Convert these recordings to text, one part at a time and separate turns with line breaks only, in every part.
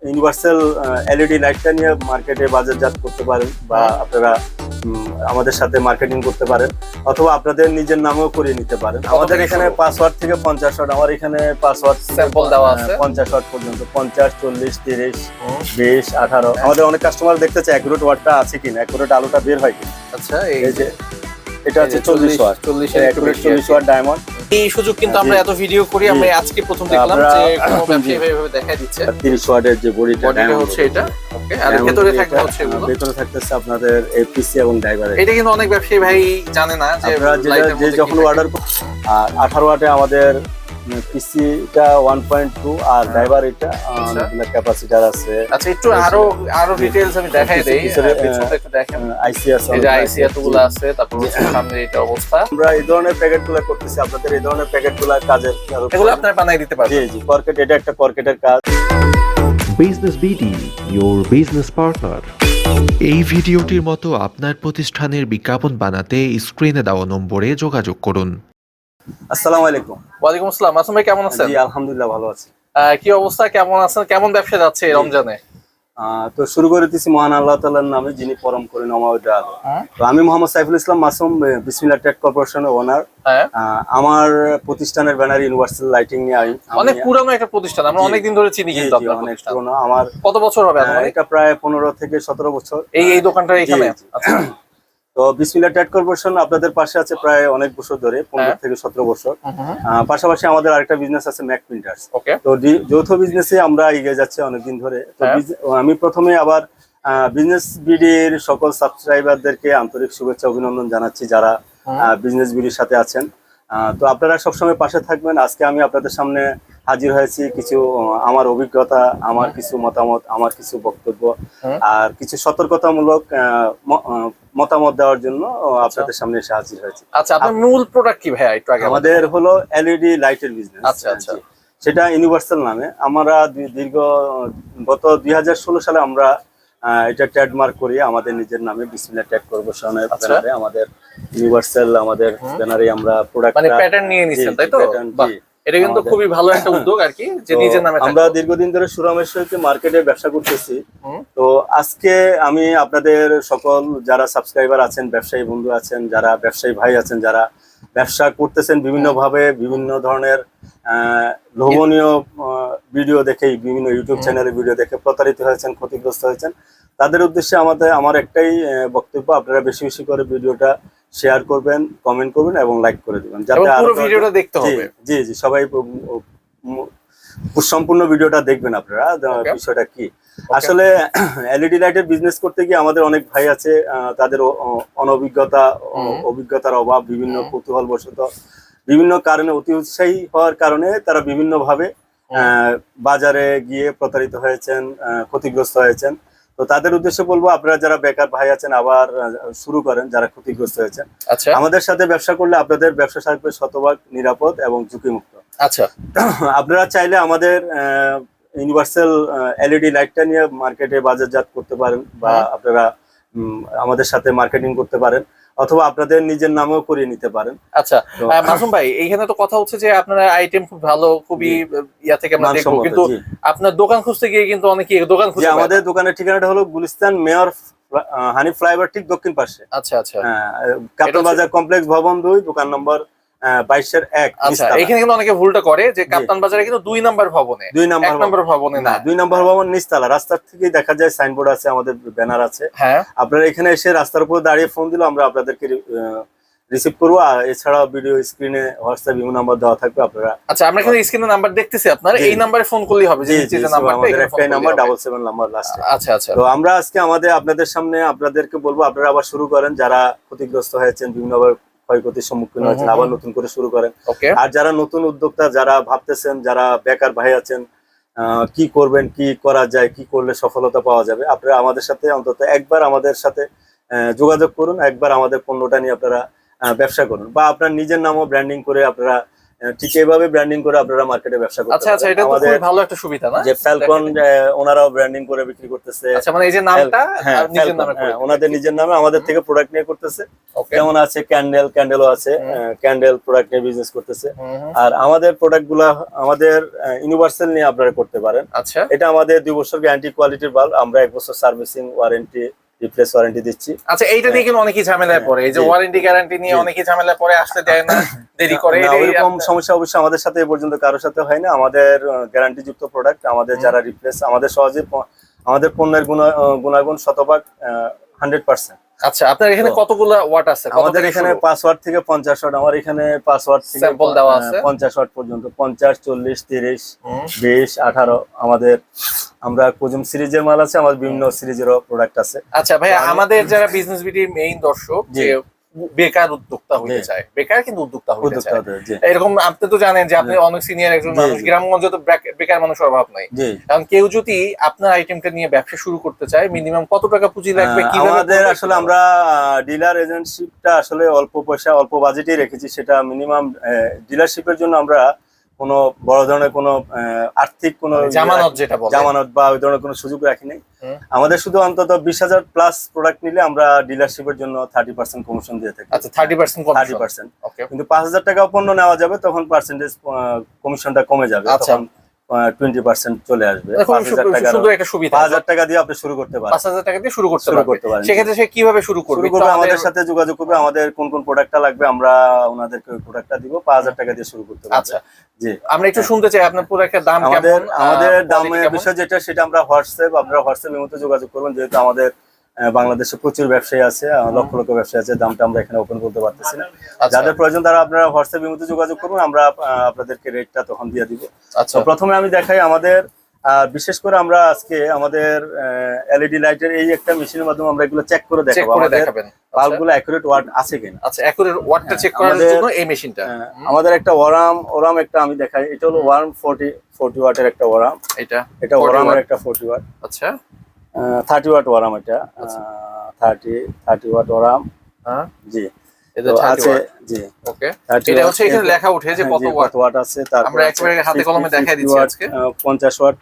Universal LED লাইটটা নিয়ে মার্কেটে বাজারজাত করতে পারেন, বা আপনারা আমাদের সাথে মার্কেটিং করতে পারেন, অথবা আপনাদের নিজের নামেও করিয়ে নিতে পারেন। আমাদের এখানে 5 ওয়াট থেকে 50 ওয়াট, আমার এখানে 5 ওয়াট
স্যাম্পল দেওয়া আছে,
50 ওয়াট পর্যন্ত, 50, 40, 30, 20, 18। আমাদের অনেক কাস্টমার দেখতে চায় অ্যাকুরেট ওয়াটটা আছে কিনা, অ্যাকুরেট আলোটা বের হয় কিনা।
আচ্ছা,
এই যে এটা হচ্ছে 40 ওয়াট, 40 ওয়াট ডায়মন্ড।
এই সুযোগ কিন্তু আমরা এত ভিডিও করি, আমরা আজকে প্রথম দেখলাম যে কোনো ব্যবসায়ী এইভাবে দেখাই দিচ্ছে।
30 ওয়াটের যে বডিটা
হচ্ছে এটা, ওকে। আর ভেতরে থাকবে হচ্ছে এগুলো,
ভেতরে থাকতেছে আপনাদের এপিসি এবং ড্রাইভার।
এটা কিন্তু অনেক ব্যবসায়ী ভাই জানে না যে
আপনারা যে যখন অর্ডার করুন। আর 18 ওয়াটে আমাদের পিসিটা 1.2 আর ড্রাইভার এটা ক্যাপাসিটার আছে।
আচ্ছা, একটু আরো ডিটেইলস আমি দেখাই দেই, পিছনটা একটু দেখেন।
আইসি আছে,
এই যে আইসি এতগুলো আছে, তারপর সামনে এটা অবস্থা।
আমরা এই ধরনের প্যাকেটগুলো করতেছি, আপনাদের এই ধরনের প্যাকেটগুলো কাজের
এগুলো আপনারা বানাই দিতে পারবেন।
জি জি, কর্কেট, এটা একটা কর্কেটের কাজ।
Business BD, your business partner।
এই ভিডিওটির মতো আপনার প্রতিষ্ঠানের বিজ্ঞাপন বানাতে স্ক্রিনে দেওয়া নম্বরে যোগাযোগ করুন।
আসসালামু আলাইকুম।
ওয়ালাইকুম আসসালাম। আসম ভাই, কেমন আছেন?
জি আলহামদুলিল্লাহ, ভালো আছি।
কি অবস্থা, কেমন আছেন? কেমন ব্যবসা যাচ্ছে এই রমজানে?
তো শুরু করে দিচ্ছি মহান আল্লাহ তাআলার নামে, যিনি পরম করুণাময় দয়ালু। তো আমি মোহাম্মদ সাইফুল ইসলাম মাসুম, বিসমিল্লাহ ট্রেড কর্পোরেশনের ওনার। আমার প্রতিষ্ঠানের ব্যানার ইউনিভার্সাল লাইটিং নিয়ে
অনেক পুরানো একটা প্রতিষ্ঠান, আমরা অনেকদিন ধরে চিনি কিন্তু আপনার
অনেক
প্রতিষ্ঠান।
পুরনো। আমার
কত বছর হবে?
এটা প্রায় 15 থেকে 17 বছর
এই দোকানটা এখানে। আচ্ছা,
তো বিসমিল্লাহ ট্রেড কর্পোরেশন আপনাদের পাশে আছে প্রায় অনেক বছর ধরে, 15 থেকে 17 বছর। পাশাপাশি আমাদের আরেকটা বিজনেস আছে, ম্যাক প্রিন্টার্স। তো যৌথ বিজনেসে আমরা এগিয়ে যাচ্ছি অনেকদিন ধরে। তো আমি প্রথমে আবার বিজনেস বিডির সকল সাবস্ক্রাইবারদেরকে আন্তরিক শুভেচ্ছা অভিনন্দন জানাচ্ছি, যারা বিজনেস বিডির সাথে আছেন। তো আপনারা সবসময় পাশে থাকবেন। আজকে আমি আপনাদের সামনে হাজির হয়েছি কিছু আমার অভিজ্ঞতা, আমার কিছু মতামত, আমার কিছু বক্তব্য আর কিছু সতর্কতামূলক মতামত দেওয়ার জন্য আপনাদের সামনে এসে হাজির হয়েছি।
আচ্ছা, আপনার মূল প্রোডাক্ট কি ভাই? একটু আগে
আমাদের হলো এলইডি লাইটের বিজনেস।
আচ্ছা আচ্ছা,
সেটা ইউনিভার্সাল নামে। আমরা গত 2016 সালে আমরা এটা ট্রেডমার্ক করি আমাদের নিজের নামে, বিসমিল্লাহ ট্রেড কর্পোরেশনের ব্যানারে, আমাদের ইউনিভার্সাল আমাদের ব্যানারে আমরা প্রোডাক্ট
মানে প্যাটার্ন নিয়ে নিছেন, তাই তো? এটা কিন্তু খুবই ভালো একটা উদ্যোগ আর কি, যে নিজের নামে।
আমরা দীর্ঘদিন ধরে সুরামের সহিত মার্কেটে ব্যবসা করতেছি। তো আজকে আমি আপনাদের সকল যারা সাবস্ক্রাইবার আছেন, ব্যবসায়ী বন্ধু আছেন, যারা ব্যবসায়ী ভাই আছেন, যারা ব্যবসা করতেছেন বিভিন্ন ভাবে, বিভিন্ন ধরনের লোভনীয় ভিডিও দেখে, বিভিন্ন ইউটিউব চ্যানেলে ভিডিও দেখে প্রতারিত হয়েছেন, ক্ষতিগ্রস্ত হয়েছেন, তাদের উদ্দেশ্যে আমার একটাই বক্তব্য, আপনারা বেশি বেশি করে ভিডিওটা শেয়ার করবেন, কমেন্ট করবেন এবং লাইক করে দিবেন, যাতে
পুরো ভিডিওটা দেখতে হবে।
জি জি, সবাই সম্পূর্ণ ভিডিওটা দেখবেন আপনারা। বিষয়টা কি, আসলে এলইডি লাইটের বিজনেস করতে গিয়ে আমাদের অনেক ভাই আছে, তাদের অভিজ্ঞতার অভাব, বিভিন্ন কৌতূহল বশত, বিভিন্ন কারণে, অতি উৎসাহী হওয়ার কারণে তারা বিভিন্ন ভাবে বাজারে গিয়ে প্রতারিত হয়েছেন, ক্ষতিগ্রস্ত হয়েছেন। তো তাদের উদ্দেশ্যে বলবো, আপনারা যারা বেকার ভাই আছেন, আবার শুরু করেন, যারা ক্ষতিগ্রস্ত হয়েছেন, আমাদের সাথে ব্যবসা করলে আপনাদের ব্যবসা থাকবে শতভাগ নিরাপদ এবং ঝুঁকিমুক্ত।
আচ্ছা,
আপনারা চাইলে আমাদের ইউনিভার্সাল এলইডি লাইটটা নিয়ে মার্কেটে বাজারজাত করতে পারেন, বা আপনারা আমাদের সাথে মার্কেটিং করতে পারেন, অথবা আপনাদের নিজের নামেও করিয়ে নিতে পারেন।
আচ্ছা মাসুম ভাই, এইখানে তো কথা হচ্ছে যে আপনার আইটেম খুব ভালো, খুবই ইয়া থেকে আমরা দেখবো, কিন্তু আপনার দোকান খুঁজতে গিয়ে কিন্তু অনেকে দোকান খুঁজে। আমাদের
দোকানের ঠিকানাটা হলো গুলিস্তান মেয়র হানি ফ্লাইওভার ঠিক দক্ষিণ পাশে।
আচ্ছা আচ্ছা,
কাপ্তান বাজার কমপ্লেক্স ভবন 2, দোকান নম্বর 22-1।
আচ্ছা, এখানে কিন্তু অনেকে ভুলটা করে যে কাপ্তান বাজারে কিন্তু 2 নম্বর ভবনে,
2 নম্বর
ভবনে না,
2 নম্বর ভবন নিচতলা, রাস্তার থেকে দেখা যায় সাইনবোর্ড আছে, আমাদের ব্যানার আছে। আপনারা এখানে এসে রাস্তার উপর দাঁড়িয়ে ফোন দিলে আমরা আপনাদেরকে রিসিভ করবো। আর এছাড়াও ভিডিও স্ক্রিনে হোয়াটসঅ্যাপ ইমো নাম্বার দেওয়া থাকবে আপনারা।
আচ্ছা, আমরা এখানে স্ক্রিনে নাম্বার দেখতেছি, আপনারা এই নাম্বারে ফোন করলেই হবে, যে নিচে যে নাম্বারটা,
আমাদের একটাই নাম্বার 77 নাম্বার লাস্টে।
আচ্ছা আচ্ছা,
তো আমরা আজকে আপনাদের সামনে আপনাদেরকে বলবো, আপনারা আবার শুরু করেন, যারা ক্ষতিগ্রস্ত হয়েছেন, বিভিন্নভাবে ক্ষয়ক্ষতির সম্মুখীন হয়েছেন, আবার নতুন করে শুরু করেন। আর যারা নতুন উদ্যোক্তা, যারা ভাবতেছেন, যারা বেকার ভাই আছেন, কি করবেন, কি করা যায়, কি করলে সফলতা পাওয়া যাবে, আপনারা আমাদের সাথে অন্তত একবার আমাদের সাথে যোগাযোগ করুন, একবার আমাদের পণ্যটা নিয়ে আপনারা ব্যবসা করুন, বা আপনার নিজের নামও ব্র্যান্ডিং করে আপনারা ঠিক এইভাবে ব্র্যান্ডিং করে আপনারা মার্কেটে ব্যবসা করতে
আচ্ছা আচ্ছা,
পারেন।
এটা তো
আমাদের
খুবই ভালো একটা সুবিধা না?
যে ফ্যালকন ওনারাও ব্র্যান্ডিং করে বিক্রি করতেছে।
আচ্ছা, মানে এই যে নামটা
হ্যাঁ,
আর নিজের
Falcon,
নামে করে
ওনাদের নিজের নামে আমাদের থেকে প্রোডাক্ট নিয়ে করতেছে।
ওকে।
যেমন আছে ক্যান্ডেলও আছে, ক্যান্ডেল প্রোডাক্ট নিয়ে বিজনেস করতেছে। আর আমাদের প্রোডাক্ট গুলা আমাদের ইউনিভার্সাল নিয়ে আপনারা করতে পারেন।
আচ্ছা
এটা আমাদের 2 বছর গ্যারান্টি কোয়ালিটির বাল্ব, আমরা 1 বছর সার্ভিসিং ওয়ারেন্টি রিপ্লেস ওয়ারেন্টি দিচ্ছি।
আচ্ছা, এইটা নিয়ে কিন্তু অনেকেই ঝামেলায় পড়ে, এই যে
জি।
ওয়ারেন্টি গ্যারান্টি নিয়ে অনেকেই ঝামেলায় পড়ে, আসতে দেয় না, দেরি করে।
না,
এটাই
ওইরকম সমস্যা অবশ্যই আমাদের সাথে এ পর্যন্ত কারোর সাথে হয় না। আমাদের গ্যারান্টি যুক্ত প্রোডাক্ট, আমাদের যারা রিপ্লেস, আমাদের সহজে আমাদের পণ্যের গুণাগুণ শতভাগ 100%।
আচ্ছা, আপনার এখানে কতগুলো ওয়াট আছে? কত
আমাদের
থেকে
এখানে
শুরু?
5 ওয়াট থেকে 50 ওয়াট, আমার এখানে 5 ওয়াট থেকে
Sample দেওয়া আছে?
50 ওয়াট পর্যন্ত, 50, 40, 30, 20, 18 আমাদের, আমরা কোজুম সিরিজের মাল আছে, আমাদের বিভিন্ন সিরিজেরও প্রোডাক্ট আছে।
আচ্ছা ভাই, আমাদের যারা বিজনেস বিডির মেইন দর্শক,
জি।
যে বেকার উদ্যোক্তা হইতে
জি।
চায়, বেকার কিন্তু উদ্যোক্তা হইতে
উদ্যোক্তা
চায়,
হতে, জি
এরকম আপনি তো জানেন যে আপনি অনেক সিনিয়র একজন
জি,
মানুষ,
জি।
গ্রামগঞ্জে তো বেকার মানুষের অভাব নাই।
জি।
কারণ কেউ যদি আপনার আইটেমটা নিয়ে ব্যবসা শুরু করতে চায়, মিনিমাম কত টাকা পুঁজি লাগবে, কিভাবে
আমাদের
করবে?
আসলে আমরা ডিলার এজেন্টশিপটা আসলে অল্প পয়সা অল্প বাজেটেই রেখেছি। সেটা মিনিমাম ডিলারশিপের জন্য আমরা কোনো বড় ধরনের কোনো আর্থিক কোনো
জামানত যেটা বলে।
জামানত বা ওই ধরনের কোনো সুযোগ রাখি নাই।
হুম।
আমাদের শুধু অন্তত 20,000 প্লাস প্রোডাক্ট নিলে আমরা ডিলারশিপের জন্য 30% কমিশন দিয়ে থাকি।
আচ্ছা, 30% কমিশন।
30%।
ওকে।
কিন্তু 5,000 টাকা পণ্য নেওয়া যাবে, তখন পার্সেন্টেজ কমিশনটা কমে যাবে,
আচ্ছা।
তখন 20% চলে আসবে।
খুব
5,000 টাকা,
সুন্দর একটা সুবিধা।
5,000 টাকা দিয়ে আপনি শুরু করতে পারেন।
5,000 টাকা দিয়ে শুরু করতে
শুরু করতে
পারবে।
পারেন।
সেক্ষেত্রে সে কিভাবে শুরু করবে?
শুরু করবে, আমাদের সাথে যোগাযোগ করবে, আমাদের কোন কোন প্রোডাক্টটা লাগবে আমরা ওনাদেরকে ওই প্রোডাক্টটা দিব, 5,000 টাকা দিয়ে শুরু করতে পারবে।
আচ্ছা,
জি।
আমরা একটু শুনতে চাই আপনার পুরো একটা দাম
আমাদের
কেমন,
আমাদের
quality
দামের
কেমন?
বিষয় যেটা, সেটা আমরা আপনারা হোয়াটসঅ্যাপের মধ্যে যোগাযোগ করবেন, যেহেতু আমাদের বাংলাদেশে প্রচুর ব্যবসায়ী আছে, লক্ষ লক্ষ ব্যবসায়ী আছে, দামটা আমরা এখানে ওপেন করতে পারতেছি না।
আচ্ছা।
যাদের প্রয়োজন তারা আপনারা হোয়াটসঅ্যাপের মধ্যে যোগাযোগ করুন, আমরা আপনাদেরকে রেটটা তখন দিয়ে দিব।
আচ্ছা।
তো প্রথমে আমি দেখাই আমাদের বিশেষ করে আমরা আজকে আমাদের এলইডি লাইটের এই একটা মেশিনের মাধ্যমে আমরা এগুলো চেক করে
চেক
দেখাবো
করে
আমাদের
দেখাবেন।
বাল্বগুলো অ্যাকুরেট ওয়াট আছে কিনা।
আচ্ছা, একুরেট ওয়াটটা চেক করার
আমাদের-
জন্য এই মেশিনটা।
আমাদের একটা ওরাম একটা আমি দেখাই, এটা হলো ওয়ার্ম 40 ওয়াটের একটা ওরাম,
এটা
এটা
40
ওরামের
watt।
একটা 40 ওয়াট,
আচ্ছা
30 ওয়াট ওরাম, এটা 30 ওয়াট ওরাম।
হ্যাঁ,
জি।
এটা
তো
30
আছে,
ওয়াট।
জি।
ওকে,
30
এটা
watt,
হচ্ছে এখানে লেখা উঠে যে
হ্যাঁ,
কত
জি,
ওয়াট।
ওয়াট আছে। তারপর
আমরা একেবারে হাতে কলমে দেখাই দিচ্ছি আজকে।
50 ওয়াট,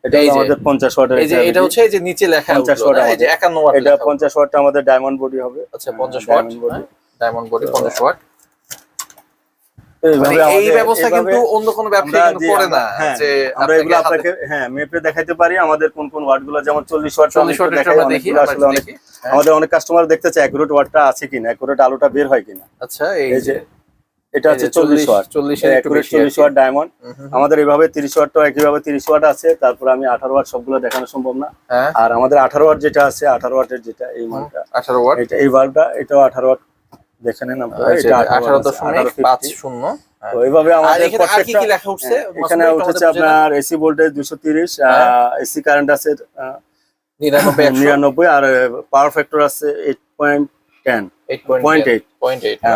এটা
এই
হলো
যে-
আমাদের 50 ওয়াটের
এই যে
একটা
এটা
LED।
হচ্ছে এই যে নিচে লেখা
50
উঠলো
ওয়াট
না, এই যে
আমাদের।
51 ওয়াট
এটা
লেখা।
50 ওয়াটটা আমাদের ডায়মন্ড বডি হবে।
আচ্ছা, 50 watt,
diamond body.
Diamond body 50 watt.
এইভাবে
মানে এই
আমাদের-
ব্যবস্থা কিন্তু
এইভাবে
অন্য কোনো ব্যবসায়ী
আমরা
কিন্তু
যে-
করে না,
হ্যাঁ,
যে
আমরা এগুলো
আপনাকে
আপনাকে মেপে দেখাইতে পারি আমাদের কোন কোন ওয়াট গুলো, যেমন 40 ওয়াট
40 ওয়াটের আমরা দেখি, আমরা
আসলে অনেক
দেখি। হ্যাঁ।
আমাদের অনেক কাস্টমার দেখতে চায় অ্যাকুরেট ওয়াটটা আছে কিনা, অ্যাকুরেট আলোটা বের হয় কিনা।
আচ্ছা, এই
এই
যে
যে এটা হচ্ছে 40 ওয়াট,
40 এর একটু
অ্যাকুরেট
বেশি
40 ওয়াট ডায়মন্ড। আমাদের এইভাবে 30 ওয়াটটাও একইভাবে 30 ওয়াট আছে। তারপর আমি 18 ওয়াট সবগুলো দেখানো সম্ভব না।
হ্যাঁ,
আর আমাদের 18 ওয়াট যেটা আছে, 18 ওয়াটের যেটা এই মানটা,
18 ওয়াট।
এটা এই বাল্বটা, এটাও 18 ওয়াট, দেখে নেন আপনারা, এটা
18.50।
তো এইভাবে
আর
আমাদের
এখানে আর কি কি লেখা উঠছে?
এখানে
মাসুদ ভাই,
উঠেছে
আমাদের
আপনার এসি ভোল্টেজ 230, এসি কারেন্ট আছে 99, আর পাওয়ার ফ্যাক্টর আছে 8.10,
8.8।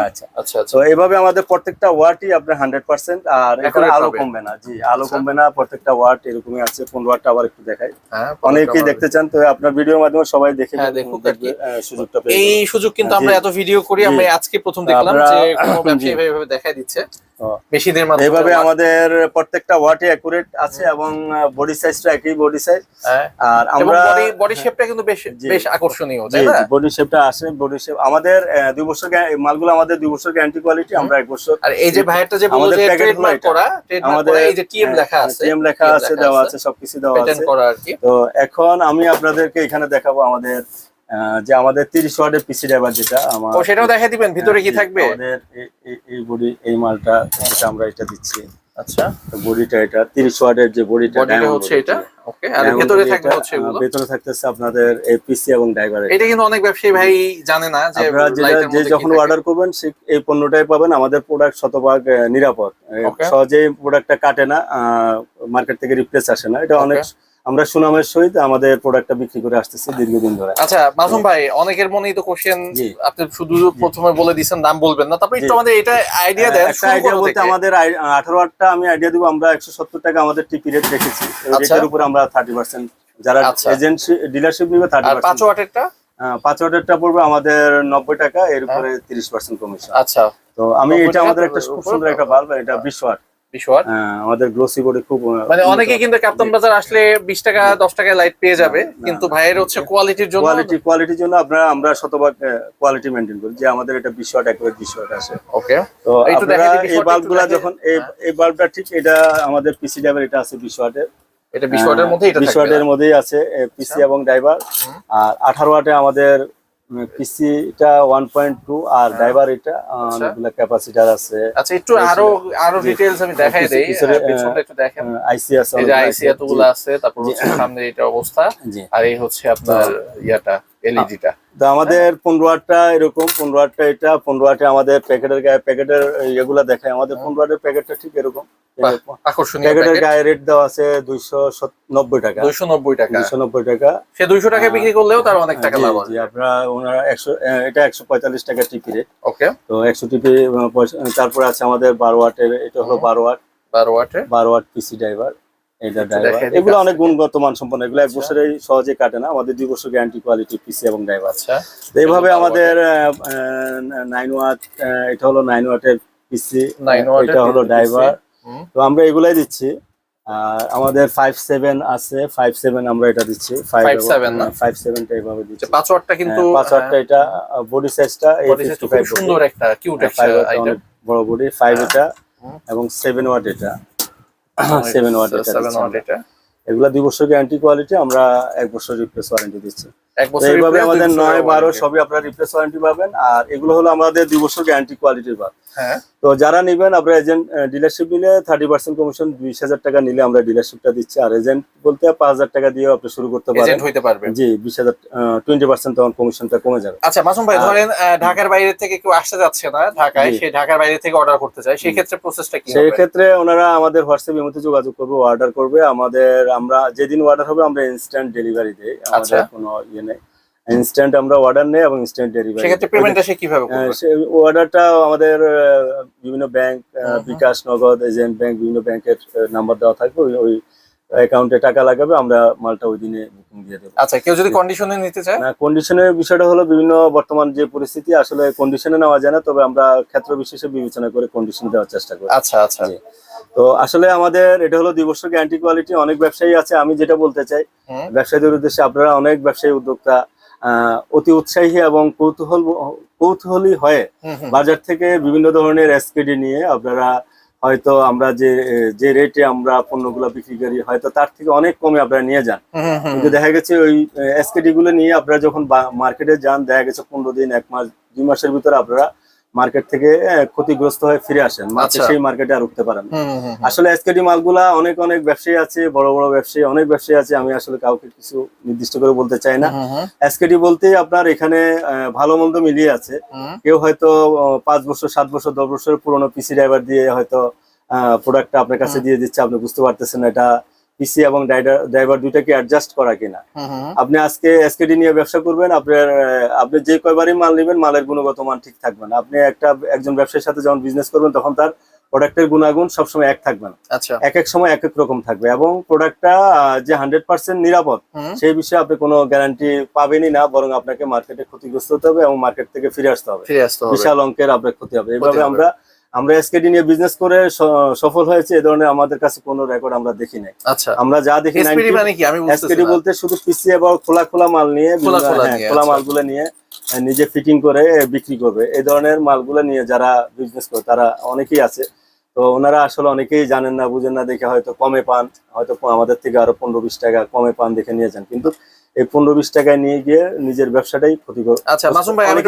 আচ্ছা।
আচ্ছা আচ্ছা,
তো এইভাবে আমাদের প্রত্যেকটা ওয়াটই আপনার 100%, আর এখানে
Accurate
আলো
পাবে।
কমবে না। জি, আলো কমবে না, প্রত্যেকটা ওয়াট এরকমই আছে। 15 ওয়াটটা আবার একটু দেখাই,
হ্যাঁ,
অনেকেই দেখতে চান, তো আপনার ভিডিওর মাধ্যমে সবাই দেখে
হ্যাঁ, দেখুক আর কি।
সুযোগটা পেয়ে
এই
যাবেন।
সুযোগ কিন্তু
জি।
আমরা এত ভিডিও করি,
জি।
আমরা আজকে প্রথম দেখলাম
আপনারা-
যে কোনো ব্যবসায়ী
জি।
এইভাবে দেখাই দিচ্ছে
ও।
মেশিনের মাধ্যমে।
এইভাবে আমাদের প্রত্যেকটা ওয়াটে অ্যাকুরেট আছে, এবং বডি সাইজটা একই বডি সাইজ।
হ্যাঁ,
আর
এবং
আমরা
বডি শেপটা কিন্তু বেশ
জি।
বেশ আকর্ষণীয়, তাই না?
বডি শেপটা আসে, বডি শেপ আমাদের 2 বছর মালগুলো আমাদের 2 বছর গ্যারান্টি কোয়ালিটি, আমরা 1 বছর।
আর এই যে ভাইয়েরটা যে বললো
আমাদের
যে
প্যাকেট
ট্রেডমার্ক করা, ট্রেডমার্ক
আমাদের
করা, এই যে টিএম লেখা আছে,
টিএম লেখা আছে, দেওয়া আছে, সবকিছু দেওয়া
পেটেন্ট
আছে।
করা আর কি।
তো এখন আমি আপনাদেরকে এখানে দেখাবো আমাদের যে আমাদের 30 ওয়াটের পিসি ড্রাইভার, যেটা আমার
ও, সেটাও দেখাই দিবেন ভিতরে কি থাকবে?
আমাদের এই বডি, এই মালটা যেটা আমরা এটা দিচ্ছি,
আচ্ছা,
বডিটা এটা 30 ওয়াটের যে বডিটা,
বডিটা হচ্ছে এটা। ওকে, আর ভেতরে থাকবে হচ্ছে এগুলো।
ভেতরে থাকতেছে আপনাদের এই পিসি এবং ড্রাইভার।
এটা কিন্তু অনেক ব্যবসায়ী ভাই জানে না যে
আপনারা
লাইটের
যে
মধ্যে
যখন
কি থাকে।
অর্ডার করবেন এই পণ্যটাই পাবেন। আমাদের প্রোডাক্ট শতভাগ নিরাপদ,
Okay.
সহজেই প্রোডাক্টটা কাটে না, মার্কেট থেকে রিপ্লেস আসে না। এটা অনেক আমরা সুনামের সহিত আমাদের প্রোডাক্টটা বিক্রি করে আসতেছি দীর্ঘদিন ধরে।
আচ্ছা মাসুম ভাই, অনেকের মনেই তো কোশ্চেন,
জি।
আপনি শুধু প্রথমে বলে দিয়েছেন দাম বলবেন না, তারপর একটু
জি।
আমাদের এটা আইডিয়া দেন।
একটা আইডিয়া বলতে আমাদের 18 ওয়াটটা আমি আইডিয়া দিব, আমরা 170 টাকা আমাদের টিপি রেট রেখেছি।
আচ্ছা।
এটার উপর আমরা 30%, যারা
আচ্ছা।
এজেন্সি ডিলারশিপ নিবে
আর 5
30%।
ওয়াটেরটা
5 ওয়াটেরটা পড়বে আমাদের 90 টাকা, এর উপরে 30% কমিশন।
আচ্ছা,
তো আমি
90
এটা
টাকা
আমাদের একটা খুব সুন্দর একটা বাল্ব, এটা 20 ওয়াট।
20 ওয়াট।
আমাদের গ্লোসি বোর্ডে খুব
মানে অনেকে কিন্তু কাপ্তান বাজার আসলে 20 টাকা 10 টাকায় লাইট পেয়ে যাবে, কিন্তু ভাইয়ের হচ্ছে কোয়ালিটির জন্য,
কোয়ালিটির জন্য আমরা শতভাগ কোয়ালিটি মেইনটেইন করি, যে আমাদের এটা 20 ওয়াট, একবারে 20 ওয়াট আসে।
ওকে,
তো
একটু
আপনারা
দেখাই দিই
এই
20
বাল্বগুলা
ওয়াট,
যখন এই বাল্বটা ঠিক এটা আমাদের পিসি ড্রাইভার, এটা আছে 20 ওয়াটের।
এটা 20 ওয়াটের মধ্যে, এটা
20 ওয়াটের মধ্যেই আছে পিসি এবং ড্রাইভার। আর 18 ওয়াটে আমাদের পিসিটা 1.2 আর ড্রাইভার এটা অনেকগুলো ক্যাপাসিটার আছে।
আচ্ছা, একটু আরো ডিটেইলস আমি দেখাই দেই, পিছনটা একটু দেখেন।
আইসি আছে,
এই যে আইসি এতগুলো আছে, তারপর হচ্ছে সামনে এটা অবস্থা, আর এই হচ্ছে আপনার ইয়াটা এলইডিটা।
তো আমাদের 15 ওয়াটটা এরকম, 15 ওয়াটটা এটা, 15 ওয়াটে আমাদের প্যাকেটের এগুলা দেখায়। আমাদের 15 ওয়াটের প্যাকেটটা ঠিক এরকম,
আকর্ষণীয়
প্যাকেটের গায়ে রেট দেওয়া আছে 290 টাকা।
290 টাকা,
290 টাকা।
সে 200 টাকায় বিক্রি করলেও তার অনেক টাকা লাভ আছে।
আপনারা ওনারা 100, এটা 145 টাকা টিপি রেট।
ওকে,
তো 100 টিপি। তারপরে আছে আমাদের 12 ওয়াটের, এটা হলো 12 ওয়াট,
12
ওয়াট পিসি ড্রাইভার, এটা ড্রাইভার। এগুলো অনেক গুণগত মান সম্পন্ন, এগুলো 1 বছরেই সহজে কাটে না। আমাদের 2 বছর গ্যারান্টি কোয়ালিটি পিসি এবং ড্রাইভার।
আচ্ছা,
এইভাবে আমাদের 9 ওয়াট, এটা হলো 9 ওয়াটের পিসি, এটা হলো ড্রাইভার। তো আমরা এগুলাই দিচ্ছি। আর আমাদের 57 আছে, 57 আমরা এটা দিচ্ছি, 57টা এইভাবে দিচ্ছি।
5 ওয়াটটা কিন্তু
5 ওয়াটটা এটা বডি সাইজটা
খুব সুন্দর, একটা কিউট একটা আইটেম,
বড় বডি। 5 এটা এবং 7 ওয়াট এটা, 7 ওয়াট এটা। এগুলা 2 বছর গ্যারান্টি কোয়ালিটি, আমরা 1 বছর রিপ্লেস ওয়ারেন্টি দিচ্ছি। এইভাবে আমাদের 9, 12 সবই আপনারা রিপ্লেস ওয়ারেন্টি পাবেন। আর এগুলো হলো আমাদের 2 বছর গ্যারান্টি কোয়ালিটির বাল্ব। তো যারা নিবেন, আপনারা এজেন্ট ডিলারশিপ নিলে 30% কমিশন, 20,000 টাকা নিলে আমরা ডিলারশিপটা দিচ্ছি। আর এজেন্ট বলতে 5,000 টাকা দিয়ে আপনি শুরু করতে পারবেন। জি, 20,000, 20% তখন কমিশনটা কমে যাবে।
আচ্ছা মাসুম ভাই, ধরেন ঢাকার বাইরে থেকে কেউ আসতে যাচ্ছে না ঢাকায়, সেই ঢাকার বাইরে থেকে অর্ডার করতে চায়, সেই ক্ষেত্রে প্রসেসটা কি হবে?
সেই ক্ষেত্রে ওনারা আমাদের হোয়াটসঅ্যাপ ইমোতে যোগাযোগ করবে, অর্ডার করবে। আমরা যেদিন অর্ডার হবে আমরা ইনস্ট্যান্ট ডেলিভারি দেই, আমাদের কোনো ইয়ে নেই। ইনস্ট্যান্ট আমরা অর্ডার নেই এবং ইনস্ট্যান্ট ডেলিভারি।
সেক্ষেত্রে পেমেন্টটা সে কিভাবে করবে?
অর্ডারটা আমাদের বিভিন্ন ব্যাংক, বিকাশ, নগদ, এজেন্ট ব্যাংক, বিভিন্ন ব্যাংকের নাম্বার দেওয়া থাকবে, ওই অ্যাকাউন্টে টাকা লাগাবে, আমরা মালটা ওই দিনে বুকিং দিয়ে দেবো।
আচ্ছা, কেউ যদি কন্ডিশনে নিতে চায়?
না, কন্ডিশনের বিষয়টা হলো বিভিন্ন বর্তমান যে পরিস্থিতি, আসলে কন্ডিশনে নেওয়া যায় না, তবে আমরা ক্ষেত্র বিশেষে বিবেচনা করে কন্ডিশন দেওয়ার চেষ্টা করি।
আচ্ছা আচ্ছা।
তো আসলে আমাদের এটা হলো 2 বছর গ্যারান্টি কোয়ালিটি। অনেক ব্যবসায়ী আছে, আমি যেটা বলতে চাই ব্যবসায়ীদের উদ্দেশ্যে, আপনারা অনেক ব্যবসায়ী উদ্যোক্তা অতি উৎসাহী এবং কৌতূহলী হয়ে বাজার থেকে বিভিন্ন ধরনের এসকেডি নিয়ে আপনারা হয়তো আমরা যে রেটে আমরা পণ্যগুলো বিক্রি করি, হয়তো তার থেকে অনেক কমে আপনারা নিয়ে যান। কিন্তু দেখা গেছে ওই এসকেডি গুলো নিয়ে আপনারা যখন মার্কেটে যান, দেখা গেছে 15 দিন, 1 মাস, 2 মাসের ভিতরে আপনারা মার্কেট থেকে ক্ষতিগ্রস্ত হয়ে ফিরে আসেন, সেই মার্কেটে আর উঠতে পারেন। আসলে এসকেডি মালগুলা অনেক ব্যবসায়ী আছে, বড় বড় ব্যবসায়ী, অনেক ব্যবসায়ী আছে, আমি আসলে কাউকে কিছু নির্দিষ্ট করে বলতে চাই না। এসকেডি বলতে আপনার এখানে ভালো মন্দ মিলিয়ে আছে। কেউ হয়তো 5 বছর, 7 বছর, 10 বছরের পুরোনো পিসি ড্রাইভার দিয়ে হয়তো প্রোডাক্টটা আপনার কাছে দিয়ে দিচ্ছে, আপনি বুঝতে পারতেছেন না এটা পিসি এবং ড্রাইভার দুইটাকে অ্যাডজাস্ট করা কিনা। আপনি আজকে এসকেডি নিয়ে ব্যবসা করবেন, আপনি যে কয়বারই মাল নেবেন, মালের গুণগত মান ঠিক থাকবে না। আপনি একজন ব্যবসায়ীর সাথে যখন বিজনেস করবেন, তখন তার প্রোডাক্টের গুণাগুণ সবসময় এক থাকবে না, এক সময় এক রকম থাকবে। এবং প্রোডাক্টটা যে 100% নিরাপদ, সেই বিষয়ে আপনি কোনো গ্যারান্টি পাবেনই না, বরং আপনাকে মার্কেটে ক্ষতিগ্রস্ত হতে হবে এবং মার্কেট থেকে ফিরে আসতে হবে, বিশাল অঙ্কের আপনার ক্ষতি হবে। এইভাবে আমরা এসকেডি নিয়ে বিজনেস করে সফল হয়েছে, এই ধরনের আমাদের কাছে কোনো রেকর্ড আমরা দেখি নাই। আমরা যা দেখি, এসকেডি বলতে শুধু পিসি এবং খোলা মাল নিয়ে, খোলা মালগুলো নিয়ে নিজে ফিটিং করে বিক্রি করবে, এই ধরনের মালগুলো নিয়ে যারা বিজনেস করে তারা অনেকেই আছে। তো ওনারা আসলে অনেকেই জানেন না, বুঝেন না, দেখে হয়তো কমে পান, হয়তো আমাদের থেকে আরো 15-20 টাকা কমে পান দেখে নিয়ে যান, কিন্তু এই 15-20 টাকায় নিয়ে গিয়ে নিজের ব্যবসাটাই ক্ষতিগ্রস্ত।
আচ্ছা মাসুম ভাই, আমি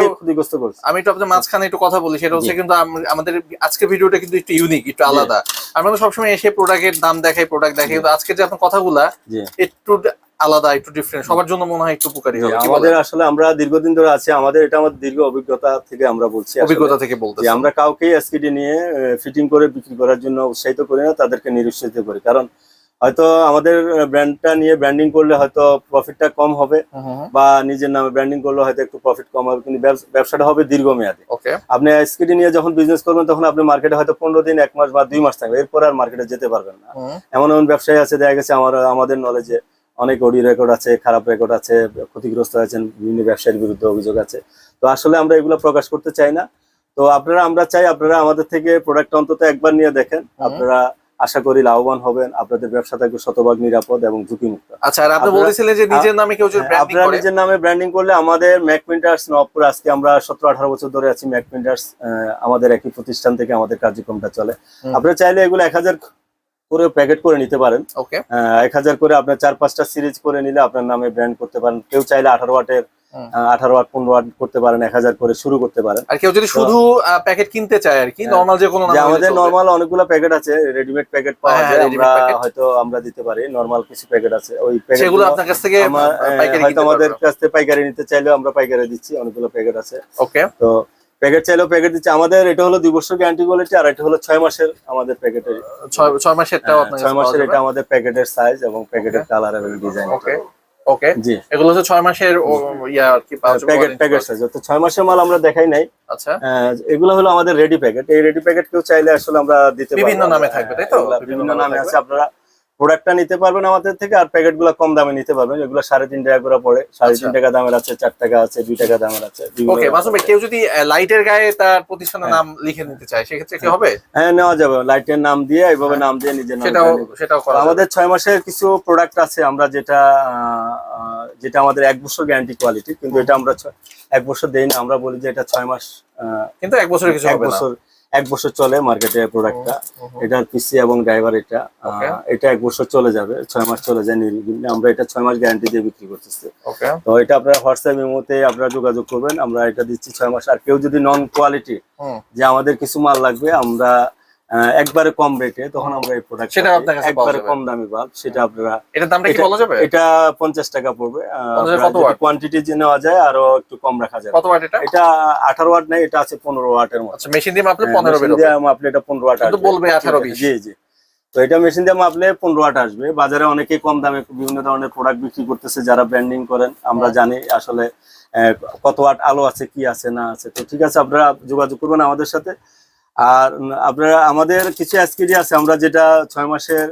একটু আপনাদের মাঝখানে একটু কথা বলি, সেটা হচ্ছে কিন্তু আমাদের আজকের ভিডিওটা কিন্তু একটু ইউনিক, একটু আলাদা। আমরা তো সবসময় এসে প্রোডাক্টের দাম দেখাই, প্রোডাক্ট দেখাই, কিন্তু আজকে যে আপনার কথাগুলা একটু আলাদা, একটু ডিফারেন্ট, সবার জন্য মনে হয় একটু উপকারী হবে।
আমাদের আসলে আমরা দীর্ঘদিন ধরে আছি, আমাদের দীর্ঘ অভিজ্ঞতা থেকে আমরা বলছি, আমরা কাউকে এসকেডি নিয়ে ফিটিং করে বিক্রি করার জন্য উৎসাহিত করি না, তাদেরকে নিরুৎসাহিত করি। কারণ হয়তো আমাদের ব্র্যান্ডটা নিয়ে ব্র্যান্ডিং করলে হয়তো প্রফিটটা কম হবে, বা নিজের নামে ব্র্যান্ডিং করলে হয়তো একটু প্রফিট কম হবে, কিন্তু ব্যবসাটা হবে দীর্ঘমেয়াদী। আপনি এসকেডি নিয়ে যখন বিজনেস করবেন, তখন আপনি মার্কেটে হয়তো 15 দিন, 1 মাস বা 2 মাস থাকবে, এরপর আর মার্কেটে যেতে পারবেন না। এমন ব্যবসায়ী আছে, দেখা গেছে আমাদের নলেজে অনেক অডিও রেকর্ড আছে, খারাপ রেকর্ড আছে, ক্ষতিগ্রস্ত হয়েছেন, বিভিন্ন ব্যবসায়ীর বিরুদ্ধে অভিযোগ আছে। তো আসলে আমরা এগুলো প্রকাশ করতে চাই না। তো আমরা চাই আপনারা আমাদের থেকে প্রোডাক্ট অন্তত একবার নিয়ে দেখেন, আপনারা আশা করি লাভবান হবেন, আপনাদের ব্যবসা থাকবে শতভাগ নিরাপদ এবং ঝুঁকিমুক্ত।
আচ্ছা, আর আপনি বলতেছিলেন যে নিজের নামে কেউ যদি ব্র্যান্ডিং
আপনারা
করে,
নিজের নামে ব্র্যান্ডিং করলে আমাদের ম্যাক প্রিন্টার্স নবপুর, আজকে আমরা 17-18 বছর ধরে আছি ম্যাক প্রিন্টার্স, আমাদের একই প্রতিষ্ঠান থেকে আমাদের কার্যক্রমটা চলে। আপনারা চাইলে এগুলো 1000 করে প্যাকেট করে নিতে পারেন।
ওকে,
1000 করে আপনার 4-5টা সিরিজ করে নিলে আপনার নামে ব্র্যান্ড করতে পারেন। কেউ চাইলে 18 ওয়াটের 18 ওয়াট 15 ওয়াট করতে পারেন, 1000 করে শুরু করতে পারেন।
আর কেউ যদি শুধু প্যাকেট কিনতে চায় আর কি, নরমাল যে কোনো নাম,
আমাদের নরমাল অনেকগুলো প্যাকেট আছে, রেডিমেড প্যাকেট পাওয়া যায়, আমরা দিতে পারি। নরমাল কিছু প্যাকেট আছে, ওই প্যাকেট
সেগুলো আপনার কাছ থেকে
হয়তো আমাদের কাছ থেকে পাইকারি নিতে চাইলেও আমরা পাইকারি দিচ্ছি, অনেকগুলো প্যাকেট আছে।
ওকে,
তো প্যাকেট চাইলেও প্যাকেট দিচ্ছি। আমাদের এটা হলো 2 বছর গ্যারান্টি কোয়ালিটি, আর এটা হলো 6 মাসের আমাদের প্যাকেটের।
6 মাসেরটাও আপনার
6 মাসের, এটা আমাদের প্যাকেটের সাইজ এবং প্যাকেটের কালার এবং ডিজাইন।
ওকে ওকে,
জি,
এগুলো হচ্ছে 6 মাসের ইয়া আর কি পাওয়া যাবে
প্যাকেট সাইজ। তো 6 মাসের মাল আমরা দেখাই নাই।
আচ্ছা,
এগুলো হলো আমাদের রেডি প্যাকেট। এই রেডি প্যাকেট কেউ চাইলে আসলে আমরা দিতে পারবো,
বিভিন্ন নামে থাকবে, তাই তো?
বিভিন্ন নামে আছে। আপনারা প্রোডাক্টটা নিতে পারবেন আমাদের থেকে, আর প্যাকেটগুলো কম দামে নিতে পারবেন। এগুলো 3.5 টাকা করে পড়ে, 3.5 টাকা দামের আছে, 4 টাকা আছে, 2 টাকা দামের আছে।
ওকে, মাসুম ভাই, কেউ যদি লাইটের গায়ে তার প্রতিষ্ঠানের নাম লিখে নিতে চায়, সেক্ষেত্রে কি হবে?
হ্যাঁ, নেওয়া যাবে। লাইটের নাম দিয়ে, এইভাবে নাম দিয়ে নিজের নাম।
সেটাও করা যাবে।
আমাদের 6 মাসের কিছু প্রোডাক্ট আছে, আমরা যেটা আমাদের 1 বছর গ্যারান্টি কোয়ালিটি, কিন্তু এটা আমরা 1 বছর দেই না। আমরা বলি যে এটা 6 মাস,
কিন্তু 1 বছরের কিছু হবে না।
1 বছর চলে মার্কেটে প্রোডাক্টটা। এটার পিসি এবং ড্রাইভার এটা 1 বছর চলে যাবে, 6 মাস চলে যায় নির্বিঘ্নে। আমরা এটা 6 মাস গ্যারান্টি দিয়ে বিক্রি করতেছি।
ওকে,
তো এটা আপনারা হোয়াটসঅ্যাপ ইমোতে আপনারা যোগাযোগ করবেন, আমরা এটা দিচ্ছি 6 মাস। আর কেউ যদি নন কোয়ালিটি যে আমাদের কিছু মাল লাগবে, আমরা একবারে কম রেটে, তখন আমরা এই প্রোডাক্ট
সেটা আপনার কাছে
একবারে কম দামি বাল্ব, সেটা আপনারা,
এটার দামটা কি বলা যাবে?
এটা 50 টাকা পড়বে।
কত ওয়াট?
কোয়ান্টিটি যে নেওয়া যায় আরো একটু কম রাখা যায়।
কত ওয়াট এটা?
এটা 18 ওয়াট নাই, এটা আছে 15 ওয়াটের মতো।
আচ্ছা, মেশিন দিয়ে মাপলে 15 বের হবে।
দিয়ে মাপলে এটা 15 ওয়াট
কিন্তু
আসবে,
বলবে 18-20।
জি জি। তো এটা মেশিন দিয়ে মাপলে 15 ওয়াট আসবে। বাজারে অনেকেই কম দামে বিভিন্ন ধরনের প্রোডাক্ট বিক্রি করতেছে, যারা ব্র্যান্ডিং করেন। আমরা জানি আসলে কত ওয়াট আলো আছে, কি আছে না আছে। তো ঠিক আছে, আপনারা যোগাযোগ করবেন আমাদের সাথে। আর আপনারা, আমাদের কিছু এসকেডি আছে, আমরা যেটা 6 মাসের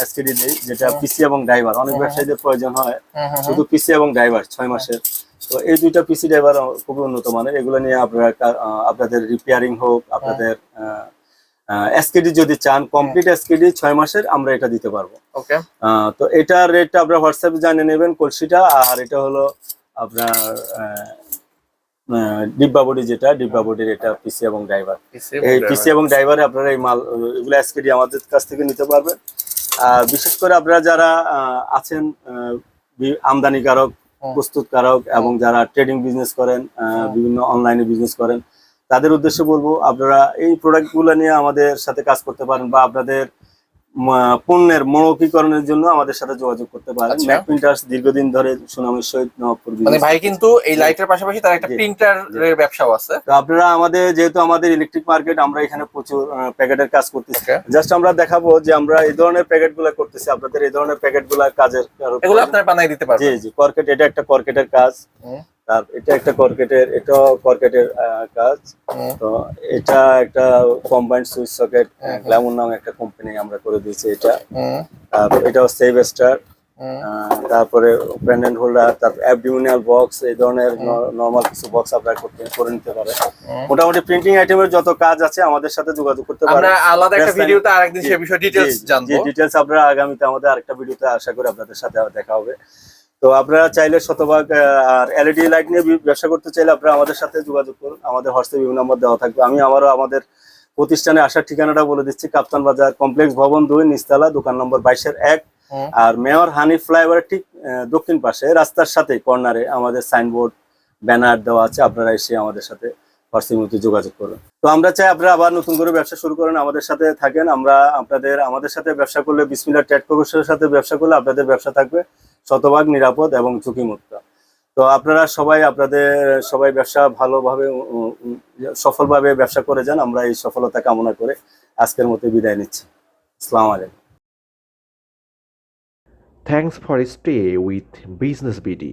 এসকেডি দেই, যেটা পিসি এবং ড্রাইভার। অনেক ব্যবসায়ীদের প্রয়োজন হয় শুধু পিসি এবং ড্রাইভার 6 মাসের। তো এই দুইটা পিসি ড্রাইভার খুবই উন্নত মানের। এগুলো নিয়ে আপনারা আপনাদের রিপেয়ারিং হোক, আপনাদের এসকেডি যদি চান, কমপ্লিট এসকেডি 6 মাসের, আমরা এটা দিতে পারবো।
ওকে,
তো এটার রেটটা আপনারা হোয়াটসঅ্যাপে জানিয়ে নেবেন, কলসিটা। আর এটা হলো আপনার ডিব্বা বডি, যেটা ডিব্বা বডির, এটা পিসি এবং ড্রাইভার। এই পিসি এবং ড্রাইভারে আপনারা এই মাল, এগুলো এসকেডি আমাদের কাছ থেকে নিতে পারবেন। আর বিশেষ করে আপনারা যারা আছেন আমদানিকারক, প্রস্তুতকারক, এবং যারা ট্রেডিং বিজনেস করেন, বিভিন্ন অনলাইনে বিজনেস করেন, তাদের উদ্দেশ্যে বলবো, আপনারা এই প্রোডাক্টগুলো নিয়ে আমাদের সাথে কাজ করতে পারেন, বা আপনাদের পণ্যের মৌখিকরণের জন্য আমাদের সাথে যোগাযোগ করতে পারেন। ম্যাক প্রিন্টার্স দীর্ঘদিন ধরে সুনামের সহিত নবপুর,
মানে ভাই কিন্তু এই লাইটের পাশাপাশি তার একটা প্রিন্টারের ব্যবসাও আছে।
তো আপনারা আমাদের, যেহেতু আমাদের ইলেকট্রিক মার্কেট, আমরা এখানে প্রচুর প্যাকেটের কাজ করতেছি। জাস্ট আমরা দেখাবো যে আমরা এই ধরনের প্যাকেট গুলা করতেছি, আপনাদের এই ধরনের প্যাকেট গুলা কাজের,
এগুলো আপনারা বানাই দিতে পারবেন।
জি জি। কর্কেট, এটা একটা কর্কেটের কাজ, তার এটা একটা কর্কেটের, এটাও কর্কেটের কাজ। তো এটা একটা কম্বাইন্ড সুইচ সকেট, গ্ল্যামর নামে একটা কোম্পানি আমরা করে দিয়েছি এটা। তারপর এটাও সেভ স্টার, তারপরে পেন্ডেন্ট হোল্ডার, তারপর অ্যাবডোমিনাল বক্স, এই ধরনের নরমাল কিছু বক্স আপনারা করে নিতে পারেন। মোটামুটি প্রিন্টিং আইটেমের যত কাজ আছে আমাদের সাথে যোগাযোগ করতে পারেন।
আমরা আলাদা একটা ভিডিওতে আরেকদিন সেই বিষয়ে ডিটেইলস জানবো।
জি, ডিটেইলস আপনারা আগামীতে আমাদের আরেকটা ভিডিওতে আশা করি আপনাদের সাথে দেখা হবে। তো আপনারা চাইলে শতভাগ, আর এলইডি লাইট নিয়ে ব্যবসা করতে চাইলে আপনারা আমাদের সাথে যোগাযোগ করুন। আমাদের হোয়াটসঅ্যাপ বিভিন্ন নাম্বার দেওয়া থাকবে। আমি আমাদের প্রতিষ্ঠানে আসার ঠিকানাটা বলে দিচ্ছি। কাপ্তান বাজার, কমপ্লেক্স ভবন 2, নিচতলা, দোকান নম্বর 22-1। আর মেয়র হানি ফ্লাইওভারের ঠিক দক্ষিণ পাশে, রাস্তার সাথে কর্নারে আমাদের সাইনবোর্ড, ব্যানার দেওয়া আছে। আপনারা এসে আমাদের সাথে হোয়াটসঅ্যাপে যোগাযোগ করুন। তো আমরা চাই আপনারা আবার নতুন করে ব্যবসা শুরু করেন, আমাদের সাথে থাকেন। আমাদের সাথে ব্যবসা করলে, বিসমিল্লাহ ট্রেড কর্পোরেশনের সাথে ব্যবসা করলে আপনাদের ব্যবসা থাকবে শতভাগ নিরাপদ এবং ঝুঁকিমুক্ত। তো আপনারা সবাই ব্যবসা ভালোভাবে, সফলভাবে ব্যবসা করে যান। আমরা এই সফলতা কামনা করে আজকের মতো বিদায় নিচ্ছি। আসসালামু আলাইকুম।
Thanks for stay with Business BD.